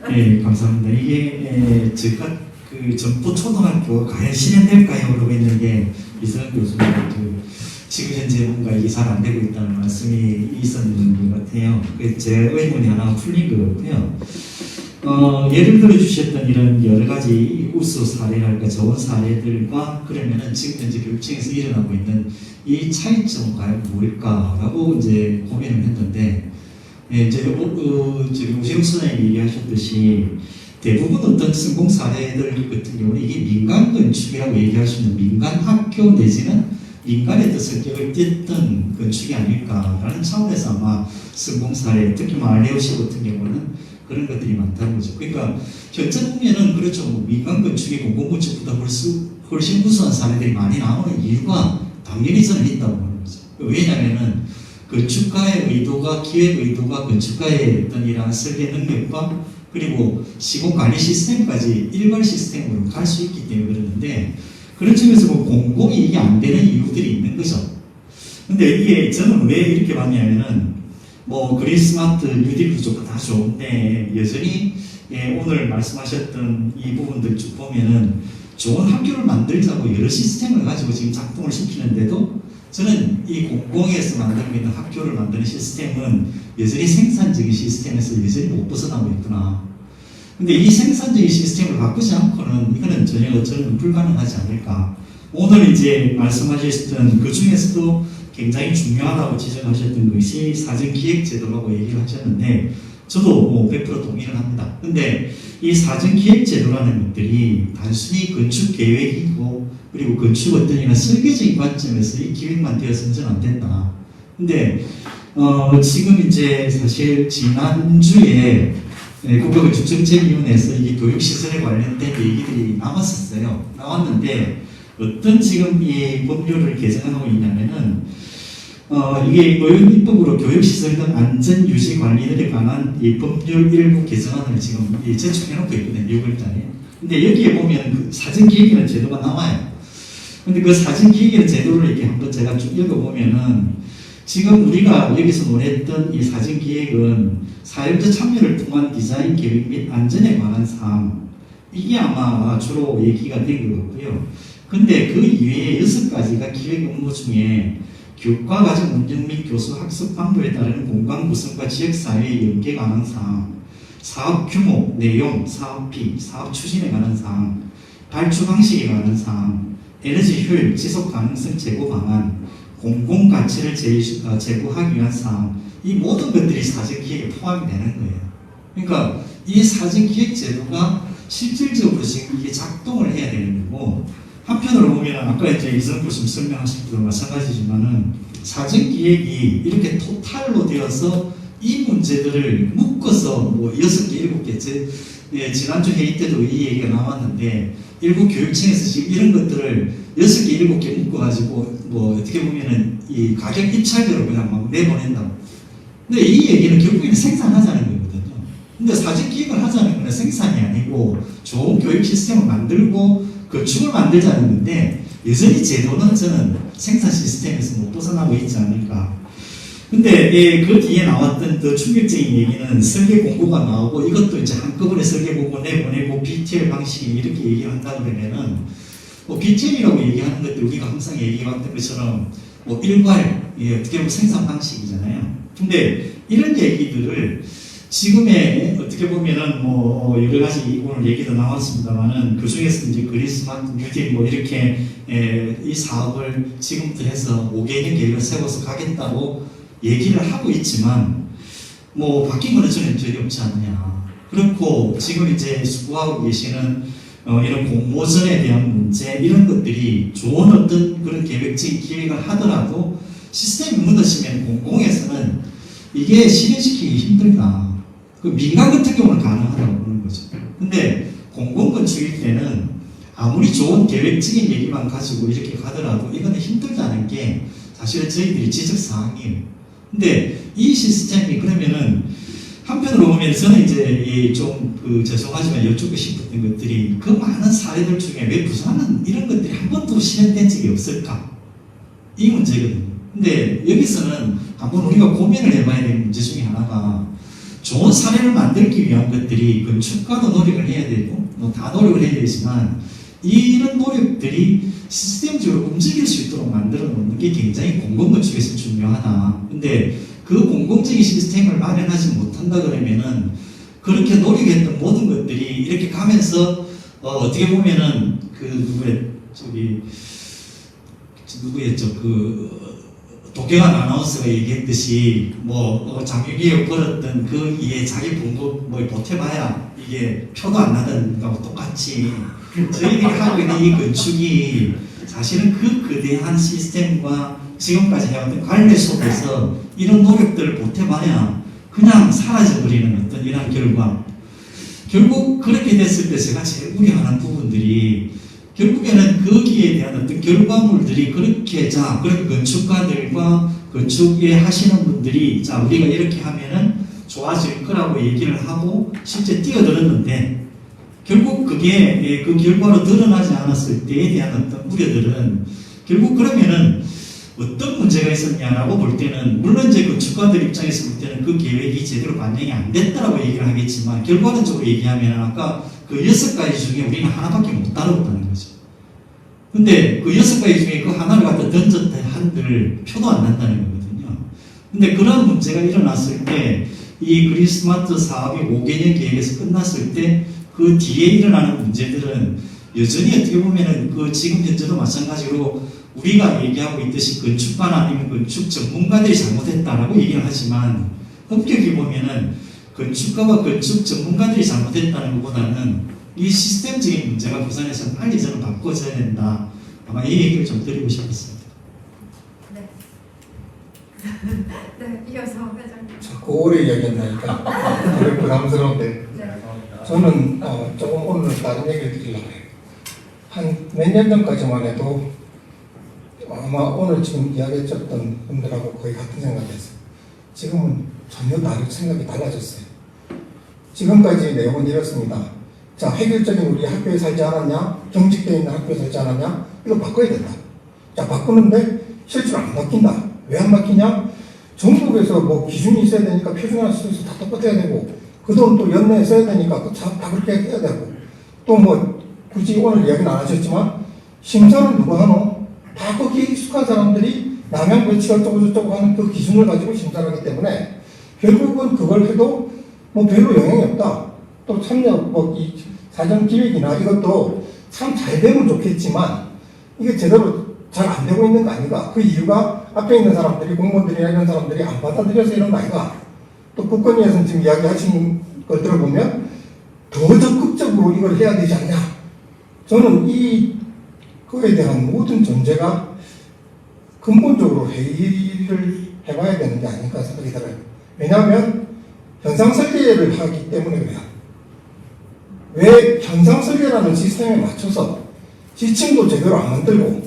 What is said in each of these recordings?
네, 감사합니다. 이게 제가 그 전북 초등학교 과연 실현될까요? 그러고 있는 게 이승환 교수님 지금 현재 뭔가 이게 잘 안 되고 있다는 말씀이 있었는 것 같아요. 제 의문이 하나 풀린 것 같고요. 예를 들어 주셨던 이런 여러 가지 우수 사례랄까 좋은 사례들과 그러면은 지금 현재 교육청에서 일어나고 있는 이 차이점은 과연 뭘까라고 이제 고민을 했는데, 이제 우재욱 선생님이 얘기하셨듯이 대부분 어떤 성공 사례들 같은 경우는 이게 민간 건축이라고 얘기할 수 있는 민간 학교 내지는 민간의 뜻을 띄었던 건축이 아닐까라는 차원에서 아마 성공 사례, 특히 알레오시 같은 경우는 그런 것들이 많다는 거죠. 그러니까 현재 보면은 그렇죠. 민간 건축이 공공건축보다 훨씬 우수한 사례들이 많이 나오는 이유가 당연히 저는 있다고 보는 거죠. 왜냐하면은 건축가의 의도가, 기획 의도가 건축가의 어떤 이러한 설계 능력과 그리고 시공 관리 시스템까지 일괄 시스템으로 갈 수 있기 때문에 그러는데, 그런 측면에서 공공이 이게 안 되는 이유들이 있는 거죠. 근데 이게 저는 왜 이렇게 봤냐면은 그린 스마트 뉴딜도 좋고 다 좋은데 여전히 오늘 말씀하셨던 이 부분들 쭉 보면은 좋은 학교를 만들자고 여러 시스템을 가지고 지금 작동을 시키는데도 저는 이 공공에서 만들고 있는 학교를 만드는 시스템은 여전히 생산적인 시스템에서 여전히 못 벗어나고 있구나. 근데 이 생산적인 시스템을 바꾸지 않고는 이거는 전혀 저는 불가능하지 않을까. 오늘 이제 말씀하셨던 그 중에서도 굉장히 중요하다고 지적하셨던 것이 사전기획제도라고 얘기를 하셨는데 저도 100% 동의를 합니다. 근데 이 사전기획제도라는 것들이 단순히 건축계획이고 그리고 건축 어떤 이런 설계적인 관점에서 이 기획만 되어서는 안 된다. 근데 지금 이제 사실 지난주에 국가건축정책위원회에서 이 교육시설에 관련된 얘기들이 나왔는데 어떤 지금 이 법률을 개정하고 있냐면은 이게 노역입법으로 교육시설 등 안전유지 관리들에 관한 이 법률 일부 개정안을 지금 제출해놓고 있거든요. 6월달에. 근데 여기에 보면 그 사전기획이라는 제도가 나와요. 근데 그 사전기획이라는 제도를 이렇게 한번 제가 쭉 읽어보면은 지금 우리가 여기서 논했던 이 사전기획은 사용자 참여를 통한 디자인 계획 및 안전에 관한 사항, 이게 아마 주로 얘기가 된 것 같고요. 근데 그 이외에 6가지가 기획 업무 중에 교과 과정 운영 및 교수 학습 방법에 따른 공간 구성과 지역사회의 연계 관한 사항, 사업 규모, 내용, 사업비, 사업 추진에 관한 사항, 발주 방식에 관한 사항, 에너지 효율, 지속 가능성 제고 방안, 공공 가치를 제고하기 위한 사항, 이 모든 것들이 사전기획에 포함이 되는 거예요. 그러니까 이 사전기획 제도가 실질적으로 지금 이게 작동을 해야 되는 거고, 한편으로 보면 아까 이제 이승환 교수님 설명하신 것도 마찬가지지만은 사전기획이 이렇게 토탈로 되어서 이 문제들을 묶어서 6개, 7개, 지난주 회의 때도 이 얘기가 나왔는데 일부 교육청에서 지금 이런 것들을 6개, 7개 묶어가지고 어떻게 보면은 이 가격 입찰대로 그냥 막 내보낸다고. 근데 이 얘기는 결국에는 생산하자는 거거든요. 근데 사전기획을 하자는 건 생산이 아니고 좋은 교육 시스템을 만들고 건축을 만들자는 건데 여전히 제도는 저는 생산 시스템에서 못 벗어나고 있지 않을까. 근데 그 뒤에 나왔던 더 충격적인 얘기는 설계 공고가 나오고 이것도 이제 한꺼번에 설계 공고 내보내고 BTL 방식이 이렇게 얘기한다 그러면은 BTL이라고 얘기하는 것도 우리가 항상 얘기해왔던 것처럼 일괄 어떻게 보면 생산 방식이잖아요. 근데 이런 얘기들을 지금의 어떻게 보면은 여러 가지 오늘 얘기도 나왔습니다만은 그 중에서 이제 그린 스마트 뉴딜 이렇게 이 사업을 지금부터 해서 5개년 계획을 세워서 가겠다고 얘기를 하고 있지만 바뀐 거는 저는 전혀 없지 않느냐. 그렇고 지금 이제 수고하고 계시는 이런 공모전에 대한 문제 이런 것들이 좋은 어떤 그런 계획적인 기획을 하더라도 시스템이 무너지면 공공에서는 이게 실현시키기 힘들다. 그 민간 같은 경우는 가능하다고 보는 거죠. 근데 공공건축일 때는 아무리 좋은 계획적인 얘기만 가지고 이렇게 가더라도 이거는 힘들다는 게 사실은 저희들이 지적사항이에요. 근데 이 시스템이 그러면은 한편으로 보면 저는 이제 좀 죄송하지만 여쭙고 싶었던 것들이 그 많은 사례들 중에 왜 부산은 이런 것들이 한 번도 실현된 적이 없을까? 이 문제거든요. 근데 여기서는 한번 우리가 고민을 해봐야 되는 문제 중에 하나가 좋은 사례를 만들기 위한 것들이 건축가도 노력을 해야 되고 다 노력을 해야 되지만 이런 노력들이 시스템적으로 움직일 수 있도록 만들어 놓는 게 굉장히 공공건축에서 중요하다. 근데 그 공공적인 시스템을 마련하지 못한다 그러면은 그렇게 노력했던 모든 것들이 이렇게 가면서 어떻게 보면은 누구였죠? 도경환 아나운서가 얘기했듯이 장유기에 벌었던 그 이에 자기 본국 보태봐야 이게 표도 안 나던 거하고 똑같이 저희들이 하고 있는 이 건축이 사실은 그 거대한 시스템과 지금까지 해왔던 관례 속에서 이런 노력들을 보태봐야 그냥 사라져버리는 어떤 이런 결과. 결국 그렇게 됐을 때 제가 제일 우려하는 부분들이 결국에는 거기에 대한 어떤 결과물들이 그렇게 건축가들과 건축에 하시는 분들이 우리가 이렇게 하면은 좋아질 거라고 얘기를 하고 실제 뛰어들었는데 결국 그게 그 결과로 드러나지 않았을 때에 대한 어떤 우려들은 결국 그러면은 어떤 문제가 있었냐라고 볼 때는 물론 이제 건축가들 입장에서 볼 때는 그 계획이 제대로 반영이 안 됐다라고 얘기를 하겠지만 결과론적으로 얘기하면 아까 그 6가지 중에 우리는 하나밖에 못 다뤘다는 거죠. 근데 그 6가지 중에 그 하나를 갖다 던졌다 한들 표도 안 난다는 거거든요. 근데 그런 문제가 일어났을 때 이 그린 스마트 사업이 5개년 계획에서 끝났을 때 그 뒤에 일어나는 문제들은 여전히 어떻게 보면은 지금 현재도 마찬가지로 우리가 얘기하고 있듯이 건축가나 아니면 건축 전문가들이 잘못했다라고 얘기를 하지만 엄격히 보면은 건축가와 건축 전문가들이 잘못했다는 것보다는 이 시스템적인 문제가 부산에서는 빨리 저는 바꿔져야 된다. 아마 이 얘기를 좀 드리고 싶었습니다. 네. 네, 이어서 회장님. 자꾸 오래 이야기한다니까 되게 부담스러운데 저는 조금 오늘 다른 얘기를 드리려고 해요. 한 몇 년 전까지만 해도 아마 오늘 지금 이야기했던 분들하고 거의 같은 생각이었어요. 지금은 전혀 다른 생각이 달라졌어요. 지금까지 내용은 이렇습니다. 자, 획일적인 우리 학교에 살지 않았냐? 경직되어 있는 학교에 살지 않았냐? 이거 바꿔야 된다. 자, 바꾸는데 실제로 안 바뀐다. 왜 안 바뀌냐? 전국에서 기준이 있어야 되니까 표준화 시켜서 다 똑같아야 되고 그 돈 또 연내에 써야 되니까 다 그렇게 해야 되고 또 굳이 오늘 이야기는 안 하셨지만 심사는 누가 하노? 다 거기에 익숙한 사람들이 남양 배치가 어쩌고저쩌고 하는 그 기준을 가지고 심사를 하기 때문에 결국은 그걸 해도 별로 영향이 없다. 또 참여 이 사전 기획이나 이것도 참 잘 되면 좋겠지만 이게 제대로 잘 안 되고 있는 거 아닌가? 그 이유가 앞에 있는 사람들이 공무원들이나 이런 사람들이 안 받아들여서 이런 거 아닌가? 또 국건위에서는 지금 이야기하신 걸 들어보면 더 적극적으로 이걸 해야 되지 않냐? 저는 그거에 대한 모든 전제가 근본적으로 회의를 해봐야 되는 게 아닐까 생각이 들어요. 왜냐하면 현상설계를 하기 때문에 그래요. 왜 현상설계라는 시스템에 맞춰서 지침도 제대로 안 만들고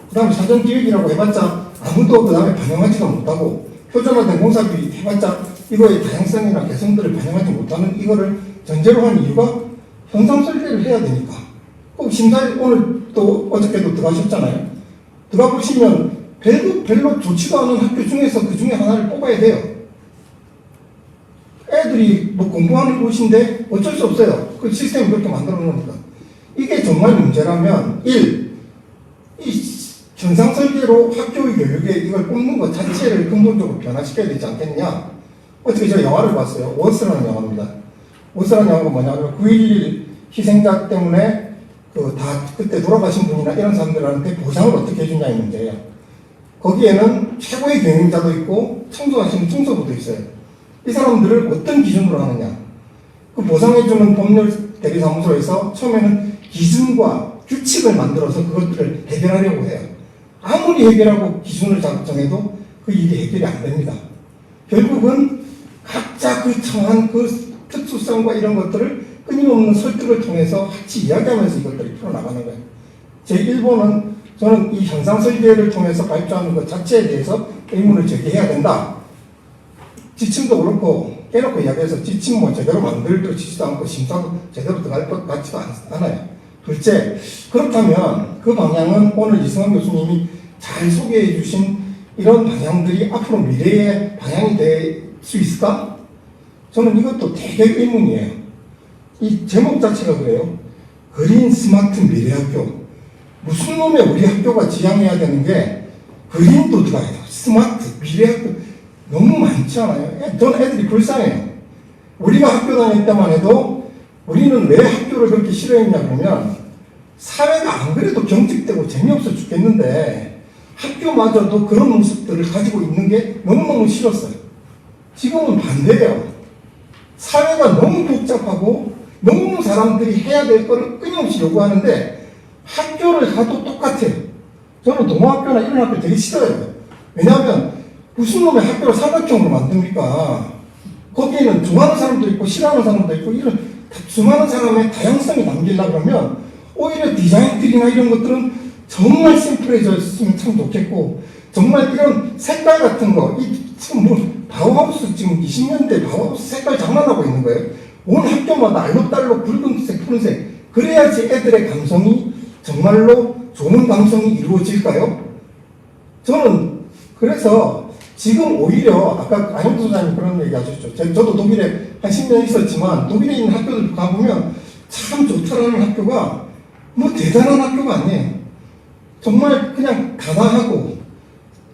그 다음에 사전기획이라고 해봤자 아무도 그 다음에 반영하지도 못하고 표준화된 공사비 해봤자 이거의 다양성이나 개성들을 반영하지 못하는 이거를 전제로 한 이유가 현상설계를 해야 되니까. 꼭 심사에 오늘 또 어저께도 들어가셨잖아요. 들어가 보시면 별로 좋지도 않은 학교 중에서 그 중에 하나를 뽑아야 돼요. 애들이 공부하는 곳인데 어쩔 수 없어요. 그 시스템을 그렇게 만들어 놓으니까. 이게 정말 문제라면 이 현상설계로 학교의 교육에 이걸 뽑는 것 자체를 근본적으로 변화시켜야 되지 않겠냐. 어떻게 제가 영화를 봤어요. 워스라는 영화입니다. 워스라는 영화가 뭐냐면 9.11 희생자 때문에 다 그때 돌아가신 분이나 이런 사람들한테 보상을 어떻게 해주냐 이 문제예요. 거기에는 최고의 경영자도 있고 청소하시는 청소부도 있어요. 이 사람들을 어떤 기준으로 하느냐. 그 보상해주는 법률 대리사무소에서 처음에는 기준과 규칙을 만들어서 그것들을 해결하려고 해요. 아무리 해결하고 기준을 정해도 그 일이 해결이 안 됩니다. 결국은 각자 처한 특수성과 이런 것들을 끊임없는 설득을 통해서 같이 이야기하면서 이것들이 풀어나가는 거예요. 제1번은 저는 이 현상 설계를 통해서 발표하는 것 자체에 대해서 의문을 제기해야 된다. 지침도 그렇고 깨놓고 이야기해서 지침 제대로 만들지도 않고 심사도 제대로 들어갈 것 같지도 않아요. 둘째, 그렇다면 그 방향은 오늘 이승환 교수님이 잘 소개해 주신 이런 방향들이 앞으로 미래의 방향이 될 수 있을까? 저는 이것도 되게 의문이에요. 이 제목 자체가 그래요. 그린 스마트 미래학교. 무슨 놈의 우리 학교가 지향해야 되는 게 그린도 들어가야 돼요. 스마트 미래학교 너무 많지 않아요? 저는 애들이 불쌍해요. 우리가 학교 다닐 때만 해도 우리는 왜 학교를 그렇게 싫어했냐 그러면 사회가 안 그래도 경직되고 재미없어 죽겠는데 학교마저도 그런 모습들을 가지고 있는 게 너무너무 싫었어요. 지금은 반대예요. 사회가 너무 복잡하고 너무 사람들이 해야 될 거를 끊임없이 요구하는데 학교를 가도 똑같아요. 저는 동호학교나 이런 학교 되게 싫어요. 왜냐하면 무슨 놈의 학교를 사각형으로 만듭니까? 거기에는 좋아하는 사람도 있고 싫어하는 사람도 있고 이런 수많은 사람의 다양성이 남기려고 하면 오히려 디자인들이나 이런 것들은 정말 심플해졌으면 참 좋겠고 정말 이런 색깔 같은 거 지금 뭐 바우하우스 지금 20년대 바우하우스 색깔 장난하고 있는 거예요. 온 학교마다 알록달록 붉은색 푸른색 그래야지 애들의 감성이 정말로 좋은 감성이 이루어질까요? 저는 그래서 지금 오히려 아까 안영도 소장님 그런 얘기 하셨죠. 저도 독일에 한 10년 있었지만 독일에 있는 학교들 가보면 참 좋다라는 학교가 뭐 대단한 학교가 아니에요. 정말 그냥 단아하고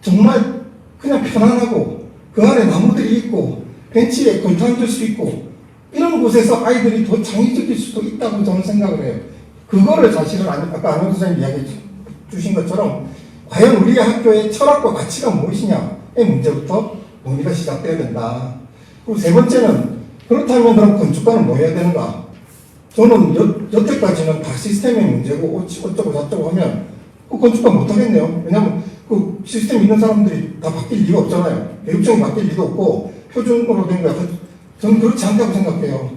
정말 그냥 편안하고 그 안에 나무들이 있고 벤치에 걸터 앉을 수 있고 이런 곳에서 아이들이 더 창의적일 수도 있다고 저는 생각을 해요. 그거를 사실은 아까 안영도 소장님 이야기해 주신 것처럼 과연 우리 학교의 철학과 가치가 무엇이냐의 문제부터 논의가 시작돼야 된다. 그리고 세 번째는 그렇다면 그럼 건축가는 뭐 해야 되는가? 저는 여태까지는 다 시스템의 문제고 어쩌고 저쩌고 하면 그 건축가 못하겠네요. 왜냐하면 그 시스템 있는 사람들이 다 바뀔 리가 없잖아요. 교육청이 바뀔 리도 없고 표준으로 된 거야. 저는 그렇지 않다고 생각해요.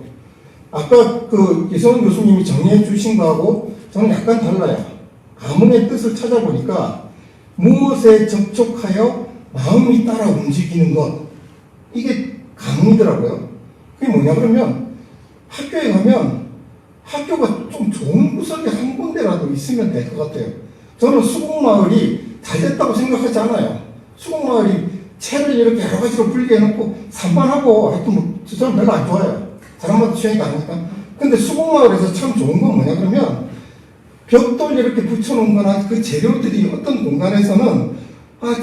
아까 그 이성훈 교수님이 정리해 주신 거하고 저는 약간 달라요. 가문의 뜻을 찾아보니까 무엇에 접촉하여 마음이 따라 움직이는 것 이게 가문이더라고요. 그게 뭐냐 그러면 학교에 가면 학교가 좀 좋은 구석이 한 군데라도 있으면 될 것 같아요. 저는 수국마을이 잘 됐다고 생각하지 않아요. 수국마을이 채를 이렇게 여러 가지로 분리해놓고 산만하고 하여튼 뭐 저는 별로 안 좋아요. 사람마다 취향이 다르니까. 근데 수국마을에서 참 좋은 건 뭐냐 그러면 벽돌 이렇게 붙여놓은 거나 그 재료들이 어떤 공간에서는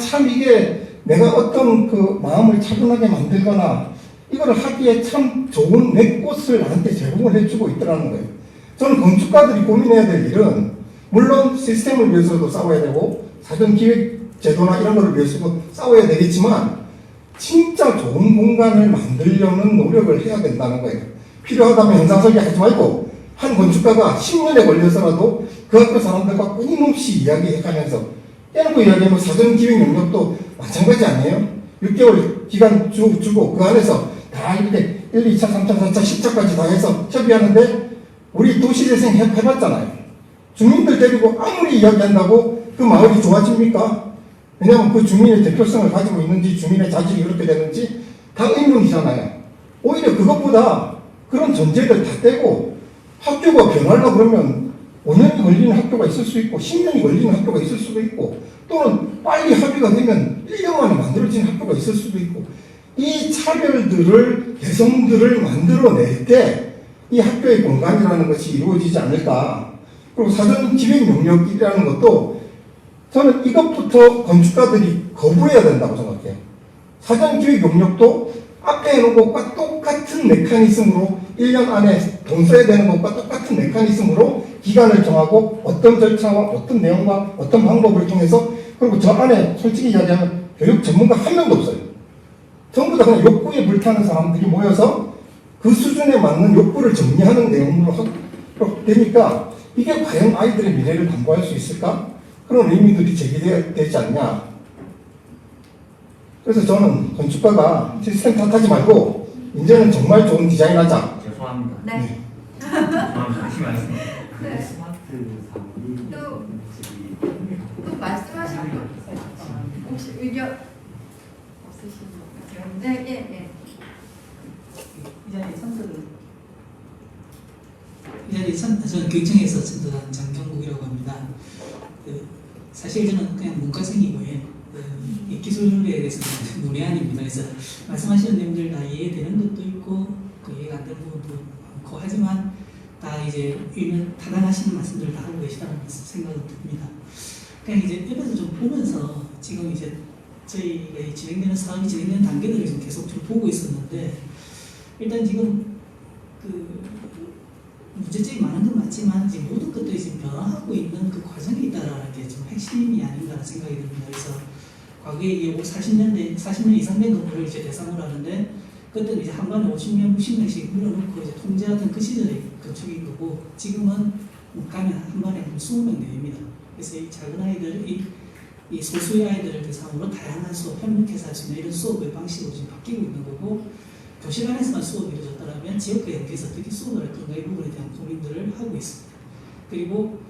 참 이게 내가 어떤 그 마음을 차분하게 만들거나 이거를 하기에 참 좋은 내 꽃을 나한테 제공을 해주고 있더라는 거예요. 저는 건축가들이 고민해야 될 일은 물론 시스템을 위해서도 싸워야 되고 사전 기획 제도나 이런 거를 위해서도 싸워야 되겠지만 진짜 좋은 공간을 만들려는 노력을 해야 된다는 거예요. 필요하다면 현상 설계하지 말고 한 건축가가 10년에 걸려서라도 그 학교 사람들과 끊임없이 이야기해가면서 깨놓고 이야기하면 사전 기획 능력도 마찬가지 아니에요? 6개월 기간 주고 그 안에서 다 이렇게 1, 2차, 3차, 4차, 10차까지 다 해서 협의하는데 우리 도시재생 해봤잖아요. 주민들 데리고 아무리 이야기한다고 그 마을이 좋아집니까? 왜냐하면 그 주민의 대표성을 가지고 있는지 주민의 자질이 이렇게 되는지 다 의문이잖아요. 오히려 그것보다 그런 전제들 다 떼고 학교가 변하려고 그러면 5년이 걸리는 학교가 있을 수 있고 10년이 걸리는 학교가 있을 수도 있고 또는 빨리 합의가 되면 1년 만에 만들어진 학교가 있을 수도 있고 이 차별들을 개성들을 만들어낼 때 이 학교의 공간이라는 것이 이루어지지 않을까. 그리고 사전 기획 능력이라는 것도 저는 이것부터 건축가들이 거부해야 된다고 생각해요. 사전 기획 능력도 앞에 해놓은 것과 똑같은 메커니즘으로 1년 안에 돈 써야 되는 것과 똑같은 메커니즘으로 기간을 정하고 어떤 절차와 어떤 내용과 어떤 방법을 통해서 그리고 저 안에 솔직히 이야기하면 교육 전문가 한 명도 없어요. 전부 다 그냥 욕구에 불타는 사람들이 모여서 그 수준에 맞는 욕구를 정리하는 내용으로 되니까 이게 과연 아이들의 미래를 담보할 수 있을까? 그런 의미들이 제기되지 않냐. 그래서 저는 건축가가 시스템 탓하지 말고 이제는 정말 좋은 디자인하자. 죄송합니다. 네. 다시 말씀. 네. 스마트 사물이 또 말씀하실 거 혹시 의견 없으신가요? 네, 예, 예. 이 자리에 저는 교육청에서 선도한 장경국이라고 합니다. 사실 저는 그냥 문과생이고요. 기술에 대해서는 문외한입니다. 그래서 말씀하시는 내용들 다 이해되는 것도 있고 그 이해가 안 되는 부분도 많고 하지만 다 이제 타당하시는 말씀들을 다 하고 계시다는 생각이 듭니다. 그러니까 이제 옆에서 좀 보면서 지금 이제 저희가 진행되는 사업이 진행되는 단계들을 좀 계속 좀 보고 있었는데 일단 지금 그 문제점이 많은 건 맞지만 지금 모든 것들이 지금 변화하고 있는 그 과정에 있다라는 게 좀 핵심이 아닌가 생각이 듭니다. 그래서 과거에 이게 40년 이상 된 건물을 이제 대상으로 하는데 그때는 이제 한 번에 50명, 60명씩 물어놓고 이제 통제하던 그 시절의 건축인 거고 지금은 가면 한 번에 20명 내외입니다. 그래서 이 작은 아이들, 이 소수의 아이들을 대상으로 다양한 수업, 협력해서 할 수 있는 이런 수업의 방식으로 지금 바뀌고 있는 거고 교실 안에서만 수업이 이루어졌다면 지역과 연계해서 어떻게 수업을 할 건가 이 부분에 대한 고민들을 하고 있습니다. 그리고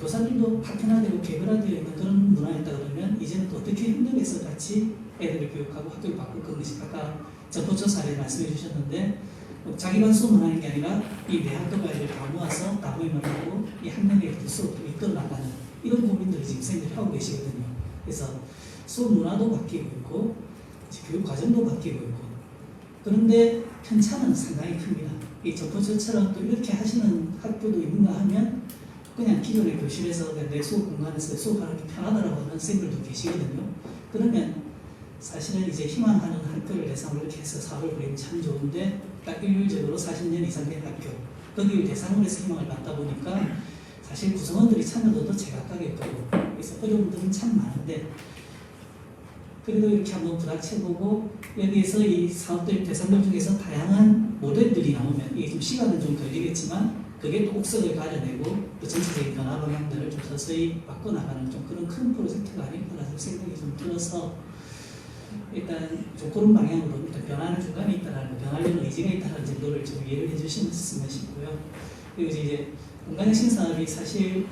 교사들도 파트너되고 개별화되어 있는 그런 문화였다 그러면 이제는 또 어떻게 협력해서 같이 애들을 교육하고 학교를 바꿀 건지 아까 전포초 사례 말씀해 주셨는데 자기만 수업만 하는 게 아니라 이 내 학교 아이들 다 모아서 다모임을 하고 이 한 명의 수업을 이끌어 나가는 이런 고민들을 지금 선생님들이 하고 계시거든요. 그래서 수업 문화도 바뀌고 있고 교육 과정도 바뀌고 있고 그런데 편차는 상당히 큽니다. 이 전포처처럼 또 이렇게 하시는 학교도 있는가 하면 그냥 기존의 교실에서 내 수업 공간에서 수업하는 게 편하다라고 하는 선생님들도 계시거든요. 그러면 사실은 이제 희망하는 학교를 대상으로 이렇게 해서 사업을 벌이면 참 좋은데 딱 일률적으로 40년 이상 된 학교 거기를 대상으로 해서 희망을 받다 보니까 사실 구성원들이 참여도도 제각각일 거고 그래서 어려움들은 참 많은데 그래도 이렇게 한번 부닥쳐보고 여기에서 이 사업들 대상들 중에서 다양한 모델들이 나오면 이게 좀 시간은 좀 걸리겠지만 그게 또 옥석을 가려내고 또 전체적인 변화 방향들을 좀 서서히 바꿔나가는 좀 그런 큰 프로젝트가 아닐까라는 생각이 좀 들어서 일단 좀 그런 방향으로 일단 변화는 중간에 있다라는 변화하려는 의지가 있다는 정도를 좀 이해를 해주시면 싶고요. 그리고 이제 공간혁신 사업이 사실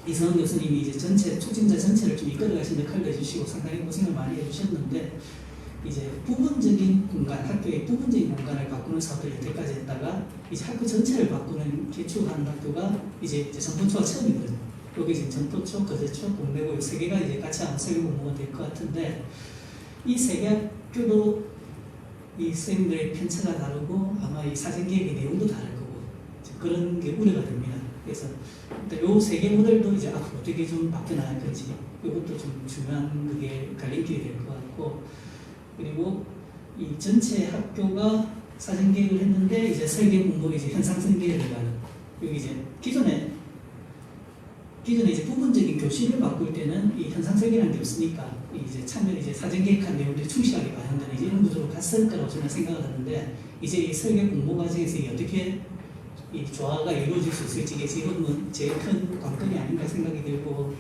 이성원 교수님이 이제 전체 촉진자 전체를 좀 이끌어가신 역할을 해주시고 상당히 고생을 많이 해주셨는데 이제 부분적인 공간, 학교의 부분적인 공간을 바꾸는 사업을 여태까지 했다가 이제 학교 전체를 바꾸는 개축하는 학교가 이제 전포초가 처음이거든요. 여기 지금 전포초, 거제초, 동래고 이 세 개가 이제 같이 아마 설계 공모가 될 것 같은데 이 세 개 학교도 이 선생님들의 편차가 다르고 아마 이 사전 계획의 내용도 다를 거고 그런 게 우려가 됩니다. 그래서 요 세 개 모델도 이제 앞으로 어떻게 좀 바뀌어나갈 건지 이것도 좀 중요한 그게 갈림길이 될 것 같고 그리고 이 전체 학교가 사전 계획을 했는데 이제 설계 공모가 이제 현상 설계를 가는 여기 이제 기존에 이제 부분적인 교실을 바꿀 때는 이 현상 설계라는 게 없으니까 이제 참여 이제 사전 계획한 내용들이 충실하게 반영되는 이제 이런 구조로 갔을 거라고 저는 생각을 하는데 이제 이 설계 공모 과정에서 이게 어떻게 이 조화가 이루어질 수 있을지 이게 지금은 제일 큰 관건이 아닌가 생각이 들고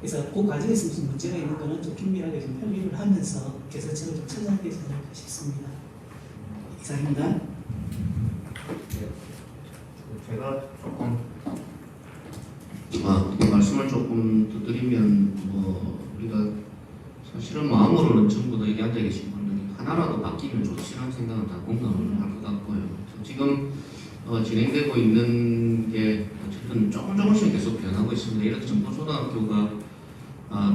그래서 그 과정에서 무슨 문제가 있는 거는 좀 긴밀하게 좀 협의를 하면서 개선책을 좀 찾아야 되지 않을까 싶습니다. 이상입니다. 제가 조금 말씀을 조금 더 드리면 우리가 사실은 마음으로는 전부 다 여기 앉아 계신 분들이 하나라도 바뀌면 좋지라는 생각은 다 공감을 할 것 같고요. 지금 진행되고 있는 게 어쨌든 조금씩 계속 변하고 있습니다. 예를 들어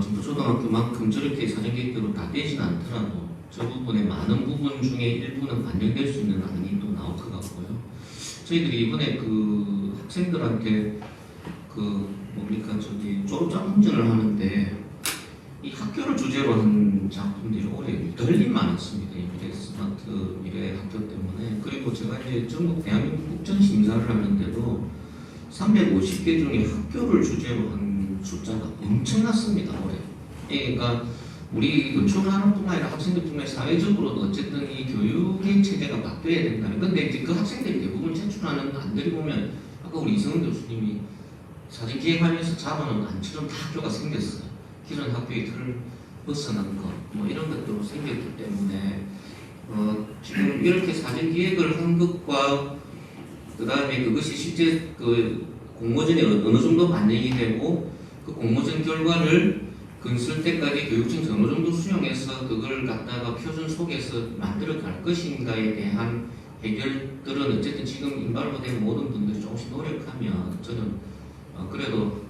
전포초등학교만큼 저렇게 사전계획대로 다 되지는 않더라도 저 부분의 많은 부분 중에 일부는 반영될 수 있는 안이 또 나올 것 같고요. 저희들이 이번에 그 학생들한테 졸업작 훈련을 하는데 이 학교를 주제로 한 작품들이 올해 유달리 많았습니다. 이 미래 스마트 미래 학교 때문에. 그리고 제가 이제 전국 대한민국 국전 심사를 하는데도 350개 중에 학교를 주제로 한 숫자가 엄청났습니다. 올해. 그러니까 우리 건축을 하는 뿐만 아니라 학생들뿐만 아니라 사회적으로도 어쨌든 이 교육의 체제가 바뀌어야 된다는. 근데 이제 그 학생들이 대부분 제출하는 안들이 보면 아까 우리 이성은 교수님이 사진 기획하면서 잡아놓은 안처럼 다 학교가 생겼어요. 기존 학교의 틀을 벗어난 것, 이런 것들로 생겼기 때문에 지금 이렇게 사진 기획을 한 것과 그 다음에 그것이 실제 그 공모전에 어느 정도 반영이 되고 그 공모전 결과를 건설 때까지 교육청에서 어느 정도 수용해서 그걸 갖다가 표준 속에서 만들어 갈 것인가에 대한 해결들은 어쨌든 지금 인발로 된 모든 분들이 조금씩 노력하면 저는 그래도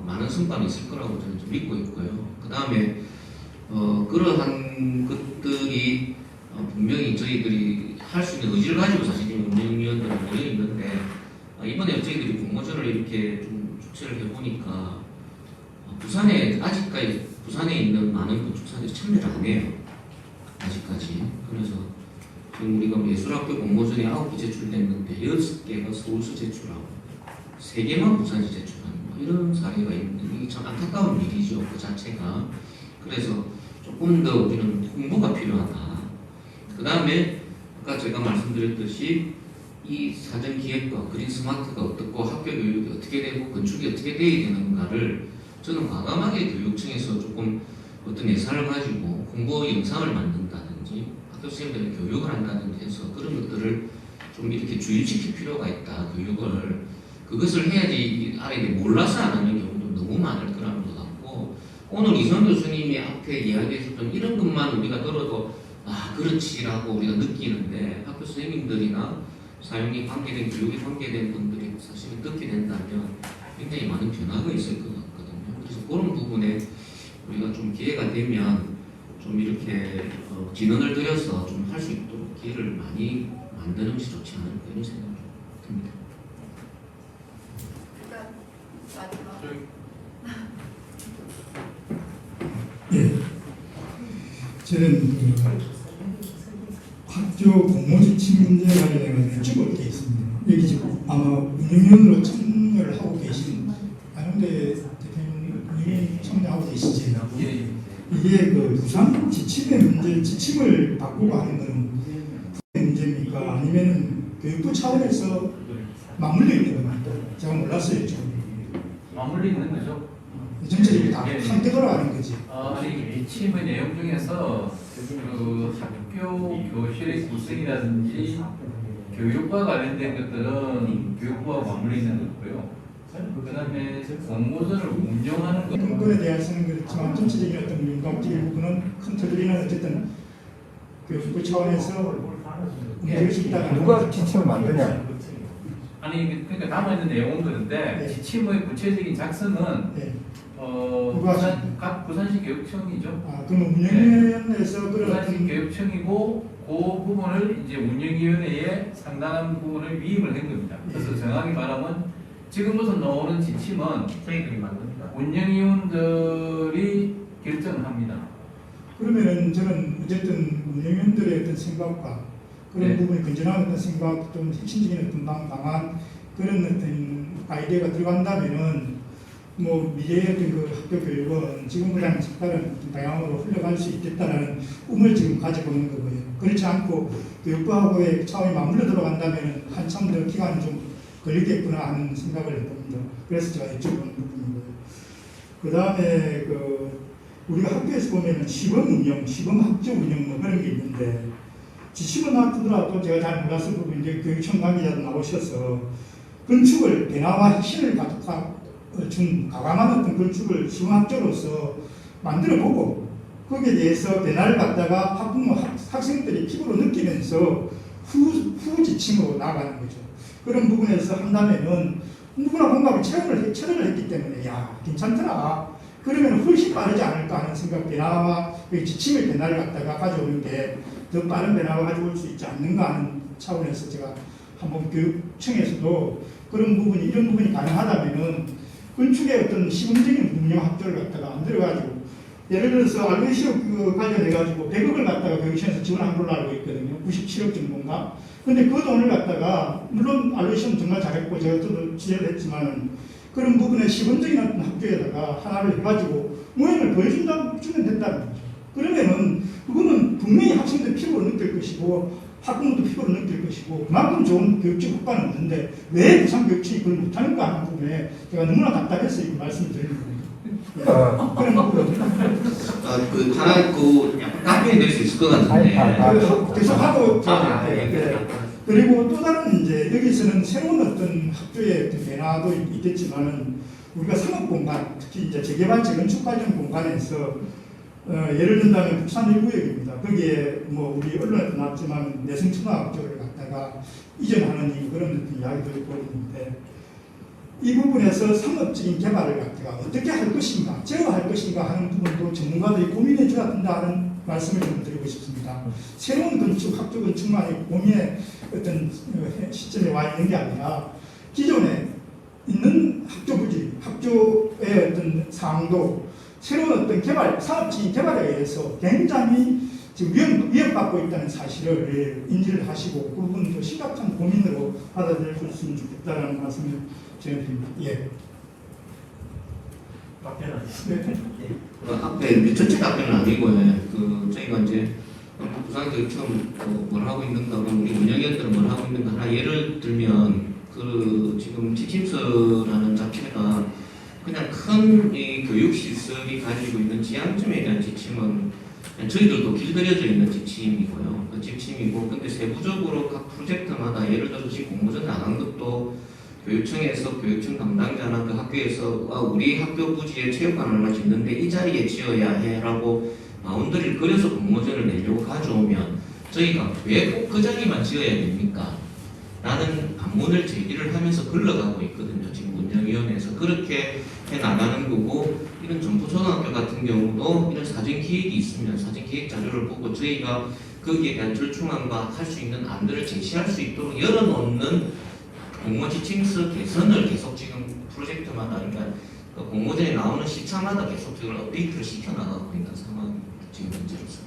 많은 성과는 있을 거라고 저는 좀 믿고 있고요. 그 다음에 그러한 것들이 분명히 저희들이 할 수 있는 의지를 가지고 사실 운영위원들은 모여 있는데 이번에 저희들이 공모전을 이렇게 좀 주최를 해보니까 부산에 아직까지 부산에 있는 많은 건축사들이 참여를 안 해요. 아직까지. 그래서 지금 우리가 예술학교 공모전에 9개 제출됐는데 6개가 서울서 제출하고 3개만 부산시 제출하는 뭐 이런 사례가 있는데 이게 참 안타까운 일이죠. 그 자체가. 그래서 조금 더 우리는 홍보가 필요하다. 그 다음에 아까 제가 말씀드렸듯이 이 사전 기획과 그린 스마트가 어떻고 학교 교육이 어떻게 되고 건축이 어떻게 되어야 되는가를 저는 과감하게 교육청에서 조금 어떤 예산을 가지고 홍보 영상을 만든다든지 학교 선생님들이 교육을 한다든지 해서 그런 것들을 좀 이렇게 주의시킬 필요가 있다. 교육을 그것을 해야지 이 아이들이 몰라서 안 하는 경우도 너무 많을 거라는 것 같고 오늘 이선 교수님이 앞에 이야기했던 이런 것만 우리가 들어도 아 그렇지라고 우리가 느끼는데 학교 선생님들이나 사용에 관계된 교육에 관계된 분들이 사실 듣게 된다면 굉장히 많은 변화가 있을 것 같거든요. 그래서 그런 부분에 우리가 좀 기회가 되면 좀 이렇게 진언을 들여서 좀 할 수 있도록 기회를 많이 만드는 것이 좋지 않을까 이런 생각이 듭니다. 그러니까 마지막. 예, 저는 학교 공모지침 문제에 관련해서 여쭤볼 게 있습니다. 여기 지금 아마 운영위원으로 참여를 하고 계신 안영대 대표님이 참여하고 계시지? 이게 그 부산 지침의 문제, 지침을 바꾸고 하는 것은 문제입니까? 아니면 교육부 차원에서 맞물려 있는 겁니까? 제가 몰랐어요, 지금. 맞물려 있는 거죠. 전체적으로 다 함께 돌아가는 거지. 이 지침의 내용 중에서 그 학교 교실의 구성이라든지 교육과 관련된 것들은 교육부와 맞물려 있는 거고요. 그 다음에 공모전을 운영하는 것 정권에 대해서는 그렇지만 전체적인 어떤 윤곽적인 부분은 큰 틀리는 어쨌든 교육부 차원에서 움직일 수 있다는 누가 지침을 만드냐? 아니 그러니까 담아 있는 내용은 그런데 네. 지침의 구체적인 작성은 네. 각 부산시 교육청이죠. 아, 그럼 운영위원회에서 그런 부산시 어떤 교육청이고 그 부분을 이제 운영위원회에 상당한 부분을 위임을 한 겁니다. 그래서 정확히 말하면 지금부터 나오는 지침은 저희들이 만듭니다. 운영위원들이 결정을 합니다. 그러면은 저는 어쨌든 운영위원들의 어떤 생각과 그런 네. 부분이 건전한 어떤 생각, 좀 혁신적인 어떤 방안 그런 어떤 아이디어가 들어간다면은 뭐 미래의 어떤 그 학교 교육은 지금보다는 색다른 어떤 방향으로 흘러갈 수 있겠다라는 꿈을 지금 가지고 있는 거고요. 그렇지 않고 교육부하고의 차원이 맞물려 들어간다면은 한참 더 기간이 좀 걸리겠구나 하는 생각을 해봅니다. 그래서 제가 여쭤보는 부분이고요. 그 다음에 그 우리가 학교에서 보면은 시범 운영, 시범 학교 운영 뭐 그런 게 있는데 지침은 나쁘더라도 제가 잘 몰랐을 부분인데 교육청 관계자도 나오셔서 건축을 변화와 혁신을 준 가감한 어떤 건축을 시범 학교로서 만들어보고 거기에 대해서 변화를 갖다가 학부모 학생들이 피부로 느끼면서 후 지침으로 나아가는 거죠. 그런 부분에서 한다면은 누구나 공감을 체험을 했기 때문에 야 괜찮더라. 그러면 훨씬 빠르지 않을까 하는 생각, 변화와 지침의 변화를 갖다가 가져오는 게 더 빠른 변화를 가져올 수 있지 않는가 하는 차원에서 제가 한번 교육청에서도 그런 부분이 이런 부분이 가능하다면은 건축의 어떤 시범적인 운영 학교를 갖다가 만들어가지고 예를 들어서 알루미늄 관련해가지고 100억을 갖다가 교육청에서 지원한 걸로 알고 있거든요. 97억 정도인가. 근데 그 돈을 갖다가 물론 알루미늄 정말 잘했고 제가 또 지적을 했지만 그런 부분에 시범적인 어떤 학교에다가 하나를 해가지고 모양을 보여주면 된다는 거죠. 그러면은 그거는 분명히 학생들 피부로 느낄 것이고 학부모도 피부로 느낄 것이고 그만큼 좋은 교육적 효과는 없는데 왜 부산교육청이 그걸 못하는가 하는 부분에 제가 너무나 답답해서 이거 말씀을 드리는 겁니다. 그런 부분. 그 하나 그 약간 답변이 될 수 있을 것 같은데. 계속하고 예. 그리고 또 다른 이제 여기서는 새로운 어떤 학교의 어떤 변화도 있겠지만은 우리가 상업공간 특히 이제 재개발 재건축 관련 공간에서 예를 든다면 북산 1구역입니다. 거기에 뭐 우리 언론에도 나왔지만 내성초등학교를 갖다가 이전하는 그런 어떤 이야기도 있고 있는데 이 부분에서 상업적인 개발을 갖다가 어떻게 할 것인가, 제어할 것인가 하는 부분도 전문가들이 고민해 줘야 된다는 말씀을 좀 드리고 싶습니다. 새로운 건축, 학교 건축만이 고민의 어떤 시점에 와 있는 게 아니라 기존에 있는 학교 부지, 학교의 어떤 상황도 새로운 어떤 개발, 산업적인 개발에 의해서 굉장히 지금 위협받고 있다는 사실을 인지를 하시고 그 부분도 심각한 고민으로 받아들여 줬으면 좋겠다는 말씀을 드립니다. 예. 답변은 네. 그 앞에 전체 답변은 아니고요. 그 저희가 이제 부산에서 처음 뭘 하고 있는가, 그럼 우리 운영위원들은 뭘 하고 있는가 하나 예를 들면 그 지금 지침서라는 자체가 그냥 큰 이 교육시설이 가지고 있는 지향점에 대한 지침은 저희들도 길들여져 있는 지침이고요. 그 지침이고, 근데 세부적으로 각 프로젝트마다 예를 들어서 지금 공모전 나간 것도 교육청에서 교육청 담당자나 그 학교에서 우리 학교 부지에 체육관을 하나 짓는데 이 자리에 지어야 해라고 마운드를 그려서 공모전을 내려고 가져오면 저희가 왜 꼭 그 자리만 지어야 됩니까? 라는 반문을 제기를 하면서 흘러가고 있거든요. 지금 운영위원회에서 그렇게 해 나가는 거고, 이런 전포초등학교 같은 경우도 이런 사전 기획이 있으면 사전 기획 자료를 보고 저희가 거기에 대한 절충안과 할 수 있는 안들을 제시할 수 있도록 열어놓는 공모 지침서 개선을 계속 지금 프로젝트마다, 그러니까 그 공모전에 나오는 시차마다 계속 그걸 업데이트를 시켜나가고 있는 상황입니다. 지금 현재로서.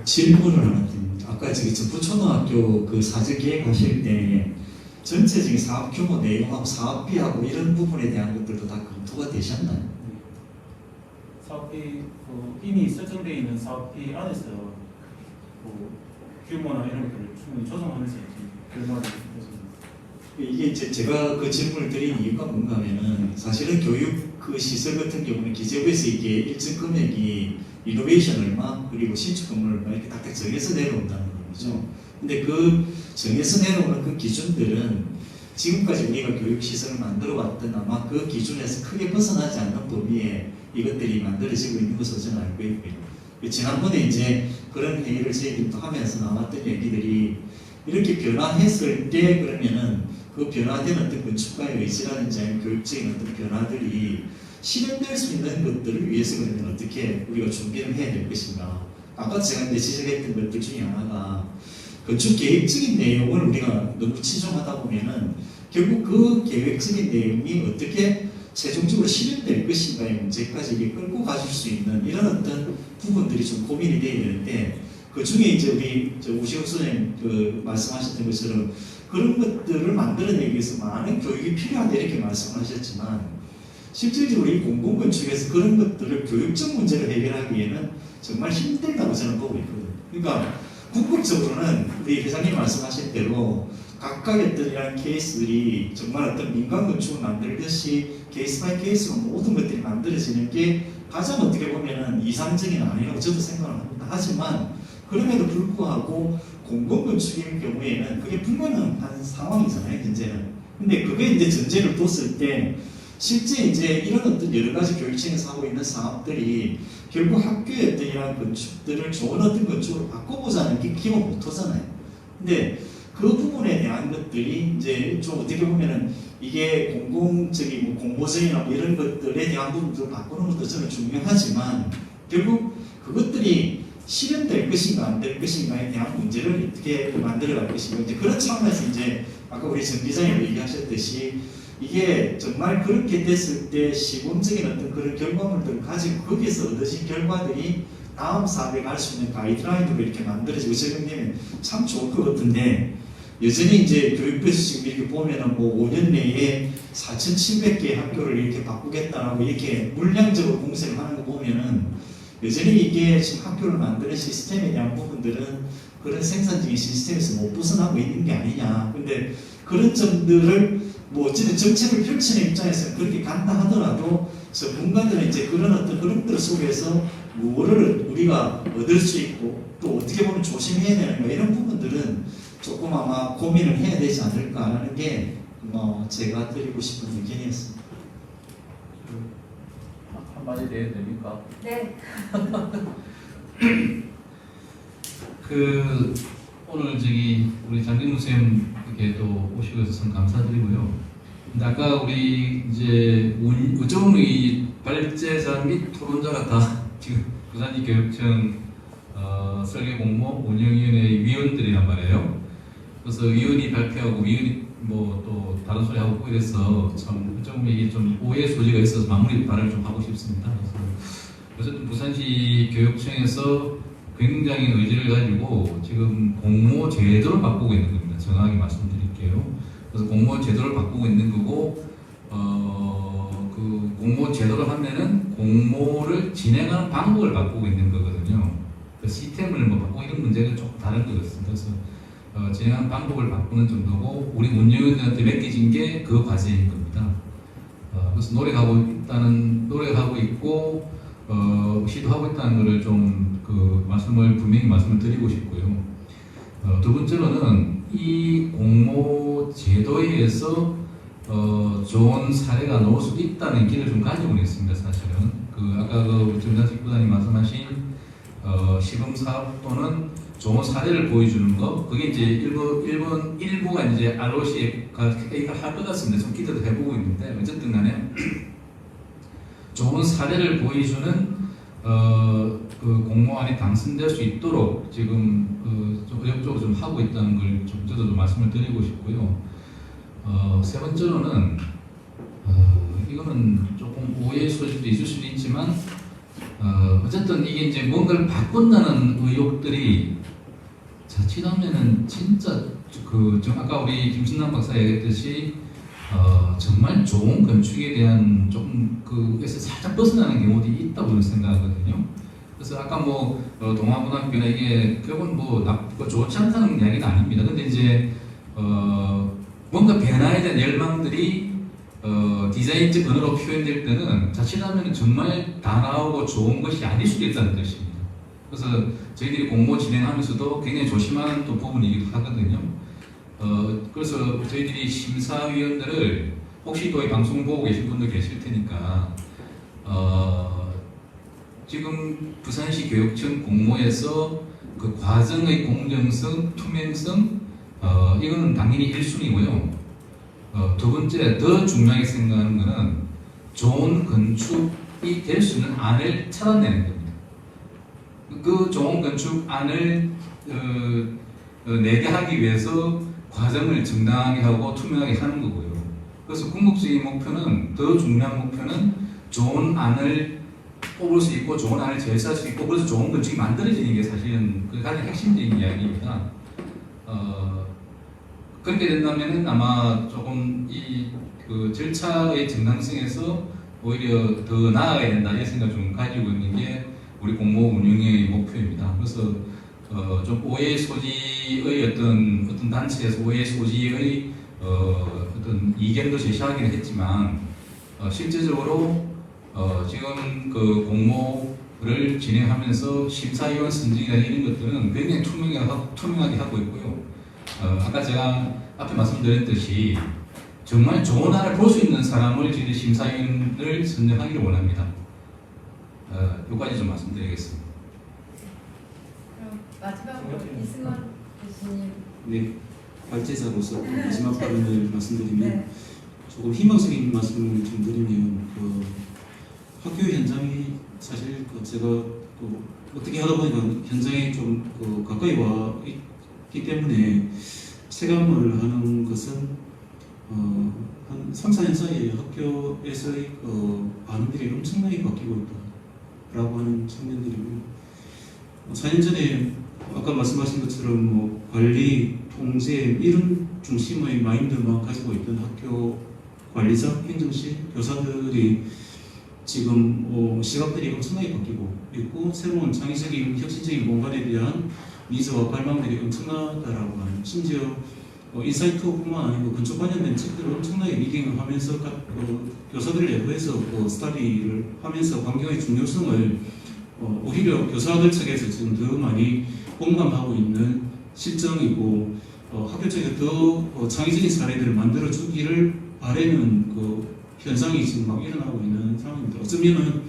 질문을 하나 드립니다. 아까 저기 전포초등학교 그 사전 계획하실 때 전체적인 사업 규모 내용하고 사업비하고 이런 부분에 대한 것들도 다 검토가 되셨나요? 사업비 이미 설정되어 있는 사업비 안에서 규모나 이런 것들을 충분히 조정하면서 결과를 내겠습니다. 이게 이제 제가 그 질문을 드린 이유가 뭔가 하면은 사실은 교육 그 시설 같은 경우는 기재부에서 이게 일정 금액이 리노베이션 얼마 그리고 신축 건물 얼마 이렇게 딱딱 정해서 내려온다는 거죠. 근데 그 정해서 내려오는 그 기준들은 지금까지 우리가 교육 시설을 만들어 왔던 아마 그 기준에서 크게 벗어나지 않는 범위에 이것들이 만들어지고 있는 것으로 저는 알고 있고요. 지난번에 이제 그런 회의를 저희들도 하면서 나왔던 얘기들이 이렇게 변화했을 때 그러면은 그 변화된 어떤 건축가의 의지라든지 아니면 교육적인 어떤 변화들이 실현될 수 있는 것들을 위해서 그러면 어떻게 우리가 준비를 해야 될 것인가. 아까 제가 이제 지적했던 것들 중에 하나가 건축 계획적인 내용을 우리가 너무 치중하다 보면은 결국 그 계획적인 내용이 어떻게 최종적으로 실현될 것인가의 문제까지 이게 끌고 가실 수 있는 이런 어떤 부분들이 좀 고민이 되어야 되는데, 그 중에 이제 우리 우시옥 선생님 그 말씀하셨던 것처럼 그런 것들을 만들어내기 위해서 많은 교육이 필요하다 이렇게 말씀하셨지만, 실질적으로 이 공공건축에서 그런 것들을 교육적 문제를 해결하기에는 정말 힘들다고 저는 보고 있거든요. 그러니까 궁극적으로는 우리 회장님 말씀하신 대로 각각의 어떤 이런 케이스들이 정말 어떤 민간 건축을 만들듯이 케이스 바이 케이스로 모든 것들이 만들어지는 게 가장 어떻게 보면은 이상적인 아니라고 저도 생각을 합니다. 하지만 그럼에도 불구하고 공공건축인 경우에는 그게 불가능한 상황이잖아요, 현재는. 근데 그게 이제 전제를 뒀을 때 실제 이제 이런 어떤 여러 가지 교육청에서 하고 있는 사업들이 결국 학교의 어떤 이런 건축들을 좋은 어떤 건축으로 바꿔보자는 게 기본 모토잖아요. 근데 그 부분에 대한 것들이 이제 좀 어떻게 보면은 이게 공공적인 뭐 공모전이나 뭐 이런 것들에 대한 부분들을 바꾸는 것도 저는 중요하지만 결국 그것들이 실현될 것인가 안 될 것인가에 대한 문제를 어떻게 만들어갈 것인가, 이제 그런 차원에서 이제 아까 우리 정 기자님 얘기하셨듯이 이게 정말 그렇게 됐을 때 시범적인 어떤 그런 결과물들을 가지고 거기에서 얻어진 결과들이 다음 사업에 갈 수 있는 가이드라인으로 이렇게 만들어지고 적용되면 참 좋을 것 같은데, 여전히 이제 교육부에서 지금 이렇게 보면은 뭐 5년 내에 4,700개의 학교를 이렇게 바꾸겠다라고 이렇게 물량적으로 공세를 하는 거 보면은 여전히 이게 지금 학교를 만드는 시스템에 대한 부분들은 그런 생산적인 시스템에서 못 벗어나고 있는 게 아니냐. 근데 그런 점들을 뭐 어쨌든 정책을 펼치는 입장에서는 그렇게 간다 하더라도 전문가들은 이제 그런 어떤 흐름들 속에서 뭐를 우리가 얻을 수 있고 또 어떻게 보면 조심해야 되는가 이런 부분들은 조금 아마 고민을 해야 되지 않을까라는 게 뭐 제가 드리고 싶은 의견이었습니다. 한마디 해도 됩니까? 네. 오늘 우리 장진무 쌤께도 오시고 있어서 감사드리고요. 근데 아까 우리 이제 우정의 발제자 및 토론자가 다 지금 부산시 교육청 설계 공모 운영위원회 위원들이란 말이에요. 그래서 위원이 발표하고 위원이 뭐 또 다른 소리 하고 이래서 참 조금 이게 좀 오해 소지가 있어서 마무리 발언을 좀 하고 싶습니다. 그래서 어쨌든 부산시 교육청에서 굉장히 의지를 가지고 지금 공모 제도를 바꾸고 있는 겁니다. 정확하게 말씀드릴게요. 그래서 공모 제도를 바꾸고 있는 거고, 그 공모 제도를 하면은 공모를 진행하는 방법을 바꾸고 있는 거거든요. 그 시스템을 뭐 바꾸고 이런 문제는 조금 다른 거였습니다. 그래서 진행하는 방법을 바꾸는 정도고, 우리 운영위원들한테 맡겨진 게 그 과제인 겁니다. 그래서 노력하고 있고, 시도하고 있다는 것을 좀 분명히 말씀을 드리고 싶고요. 두 번째로는 이 공모 제도에 의해서 좋은 사례가 나올 수도 있다는 길을 좀 가지고 있습니다. 사실은 아까 정장식 부장님 말씀하신 시범 사업 또는 좋은 사례를 보여주는 거, 그게 이제 일부가 이제 ROC가 할 것 같습니다. 좀 기대도 해보고 있는데, 어쨌든 간에 좋은 사례를 보여주는 그 공모안에 당선될 수 있도록 지금 좀 의욕적으로 좀 하고 있다는 걸 저도 좀 말씀을 드리고 싶고요. 세 번째로는 이거는 조금 오해의 소지도 있을 수도 있지만 어쨌든 이게 이제 뭔가를 바꾼다는 의욕들이 자칫하면은 진짜 아까 우리 김신남 박사 얘기했듯이 정말 좋은 건축에 대한 조금 그에서 살짝 벗어나는 경우도 있다고 생각하거든요. 그래서 아까 동아고등학교나 이게 결국은 좋지 않다는 이야기는 아닙니다. 근데 이제 뭔가 변화에 대한 열망들이 디자인적 언어로 표현될 때는 자칫하면 정말 다 나오고 좋은 것이 아닐 수도 있다는 뜻입니다. 그래서 저희들이 공모 진행하면서도 굉장히 조심하는 또 부분이기도 하거든요. 그래서 저희들이 심사위원들을 혹시 또 이 방송 보고 계신 분들 계실 테니까 지금 부산시 교육청 공모에서 그 과정의 공정성, 투명성 이거는 당연히 1순위고요. 두 번째 더 중요하게 생각하는 것은 좋은 건축이 될 수 있는 안을 찾아내는 겁니다. 그 좋은 건축안을 내게 하기 위해서 과정을 정당하게 하고 투명하게 하는 거고요. 그래서 궁극적인 목표는, 더 중요한 목표는 좋은 안을 뽑을 수 있고 좋은 안을 제시할 수 있고 그래서 좋은 건축이 만들어지는 게 사실은 그 가장 핵심적인 이야기입니다. 그렇게 된다면은 아마 조금 그 절차의 정당성에서 오히려 더 나아가야 된다 이런 생각을 좀 가지고 있는 게 우리 공모 운영의 목표입니다. 그래서 좀 오해 소지의 어떤 단체에서 오해 소지의 어떤 이견도 제시하기는 했지만 실제적으로 지금 그 공모를 진행하면서 심사위원 선정이나 이런 것들은 굉장히 투명하게 하고 있고요. 아까 제가 앞에 말씀드렸듯이 정말 좋은 안을 볼 수 있는 사람을 저희 심사위원을 선정하기를 원합니다. 여기까지 좀 말씀드리겠습니다. 그럼 마지막으로 이승원 교수님. 네, 발제자로서 마지막 발언을 말씀드리면 네. 조금 희망적인 말씀을 좀 드리면 학교 현장이 사실 제가 어떻게 하다 보니까 현장에 좀 가까이 와 있기 때문에 체감을 하는 것은 한 3, 4년 사이에 학교에서의 반응들이 엄청나게 바뀌고 있다라고 하는 청년들이고요. 4년 전에 아까 말씀하신 것처럼 관리, 통제 이런 중심의 마인드만 가지고 있던 학교 관리자, 행정실, 교사들이 지금 시각들이 엄청나게 바뀌고 있고 새로운 창의적인 혁신적인 공간에 대한 니즈와 발망들이 엄청나다라고 하는, 심지어 인사이트뿐만 아니고 건축 관련된 책들을 엄청나게 리딩을 하면서 교사들을 예고해서 스터디를 하면서 환경의 중요성을 오히려 교사들 측에서 지금 더 많이 공감하고 있는 실정이고 학교 쪽에 더 창의적인 사례들을 만들어 주기를 바라는 현상이 지금 막 일어나고 있는 상황입니다. 어쩌면은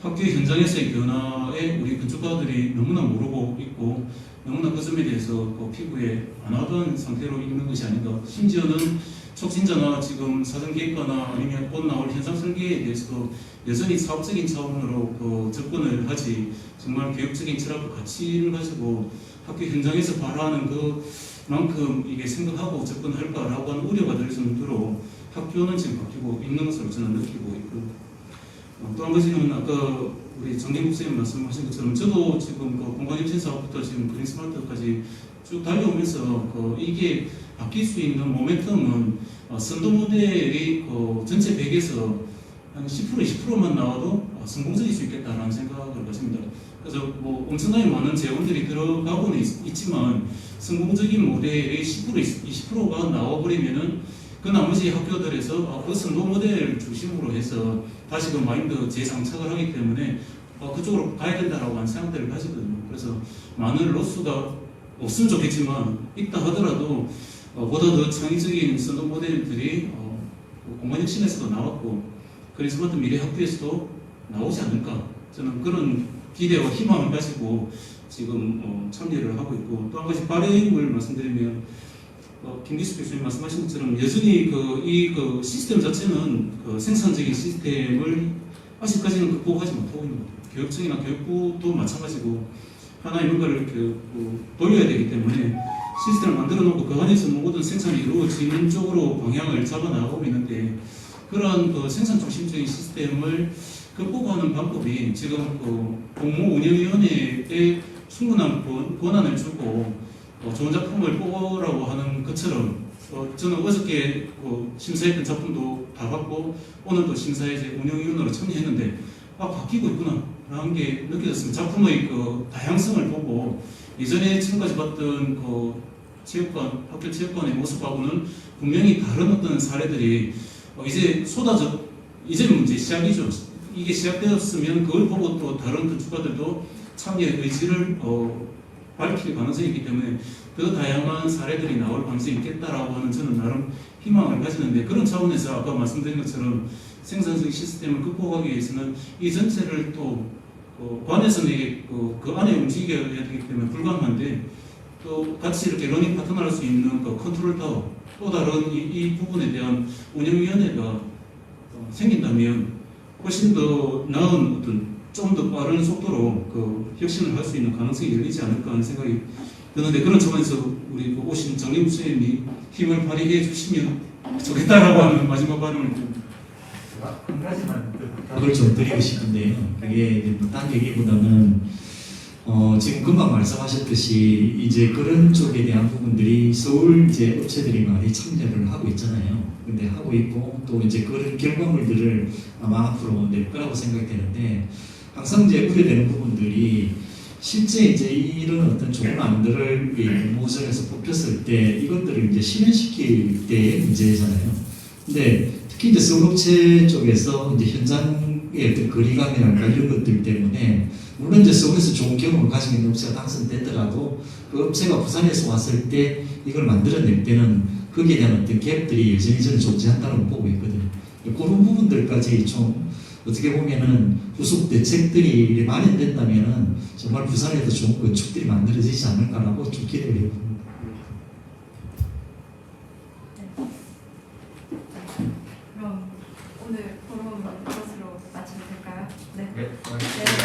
학교 현장에서의 변화에 우리 건축가들이 너무나 모르고 있고 너무나 그 점에 대해서 피부에 안 하던 상태로 있는 것이 아닌가. 심지어는 촉진자나 지금 사전계획과나 아니면 곧 나올 현상 설계에 대해서도 여전히 사업적인 차원으로 그 접근을 하지 정말 교육적인 철학과 가치를 가지고 학교 현장에서 발휘하는 그만큼 이게 생각하고 접근할까라고 하는 우려가 들 정도로 학교는 지금 바뀌고 있는 것으로 저는 느끼고 있고 또 한 가지는 아까 우리 정경 목사님 말씀하신 것처럼 저도 지금 그 공간혁신 사업부터 지금 그린 스마트까지 쭉 달려오면서 이게 바뀔 수 있는 모멘텀은 선도 모델이 전체 100에서 한 10% 20%만 나와도 성공적일 수 있겠다라는 생각을 가집니다. 그래서 뭐 엄청나게 많은 재원들이 들어가고는 있지만 성공적인 모델이 10% 20%가 나와버리면은 그 나머지 학교들에서 그 선도 모델을 중심으로 해서 다시 그 마인드 재장착을 하기 때문에 그쪽으로 가야 된다라고 하는 생각들을 가지거든요. 그래서 많은 로스가 없으면 좋겠지만 있다 하더라도 보다 더 창의적인 선도 모델들이 공간혁신에서도 나왔고 그리스마트 미래학교에서도 나오지 않을까 저는 그런 기대와 희망을 가지고 지금 참여를 하고 있고 또 한 가지 바람을 말씀드리면 김기수 교수님 말씀하신 것처럼 여전히 이 시스템 자체는 생산적인 시스템을 아직까지는 극복하지 못하고 있는 것 같아요. 교육청이나 교육부도 마찬가지고 하나의 뭔가를 이렇게 돌려야 되기 때문에 시스템을 만들어 놓고 그 안에서 모든 생산이 이루어지는 쪽으로 방향을 잡아 나가고 있는데 그러한 생산 중심적인 시스템을 극복하는 방법이 지금 공모운영위원회에 충분한 권한을 주고 좋은 작품을 뽑으라고 하는 것처럼 저는 어저께 심사했던 작품도 다 받고 오늘도 심사에 운영위원으로 참여했는데 바뀌고 있구나 라는 게 느껴졌습니다. 작품의 다양성을 보고 예전에 지금까지 봤던 체육관, 학교 체육관의 모습하고는 분명히 다른 어떤 사례들이 이제 이제는 이제 시작이죠. 이게 시작되었으면 그걸 보고 또 다른 건축가들도 참여의 의지를 밝힐 가능성이 있기 때문에 더 다양한 사례들이 나올 가능성이 있겠다라고 하는 저는 나름 희망을 가지는데 그런 차원에서 아까 말씀드린 것처럼 생산성 시스템을 극복하기 위해서는 이 전체를 또 관에서는 이게 그 안에 움직여야 되기 때문에 불가능한데 또 같이 이렇게 러닝 파트너할 수 있는 컨트롤 타워 또 다른 이 부분에 대한 운영위원회가 생긴다면 훨씬 더 나은 어떤 좀 더 빠른 속도로 혁신을 할 수 있는 가능성이 열리지 않을까 하는 생각이 드는데 그런 차원에서 우리 오신 정림 선생님이 힘을 발휘해 주시면 좋겠다라고 하는 마지막 발언을 좀 한 가지만 답을 좀 드리고 싶은데요. 그게 딴 얘기보다는 지금 금방 말씀하셨듯이 이제 그런 쪽에 대한 부분들이 서울 이제 업체들이 많이 참여를 하고 있잖아요. 근데 하고 있고 또 이제 그런 결과물들을 아마 앞으로 낼 거라고 생각되는데 항상 이제 우려되는 부분들이 실제 이제 이런 어떤 좋은 안들을 모성에서 뽑혔을 때 이것들을 이제 실현시킬 때의 문제잖아요. 근데 특히 이제 서울업체 쪽에서 이제 현장의 어떤 거리감이랄까 이런 것들 때문에 물론 이제 서울에서 좋은 경험을 가지고 있는 업체가 당선됐더라도 그 업체가 부산에서 왔을 때 이걸 만들어낼 때는 거기에 대한 어떤 갭들이 여전히 저는 존재한다고 보고 있거든요. 그런 부분들까지 좀 어떻게 보면은 후속 대책들이 마련된다면은 정말 부산에도 좋은 건축들이 만들어지지 않을까라고 좀 기대를 해봅니다. 그럼 오늘 포럼은 이것으로 마치면 될까요? 네. 네. 네.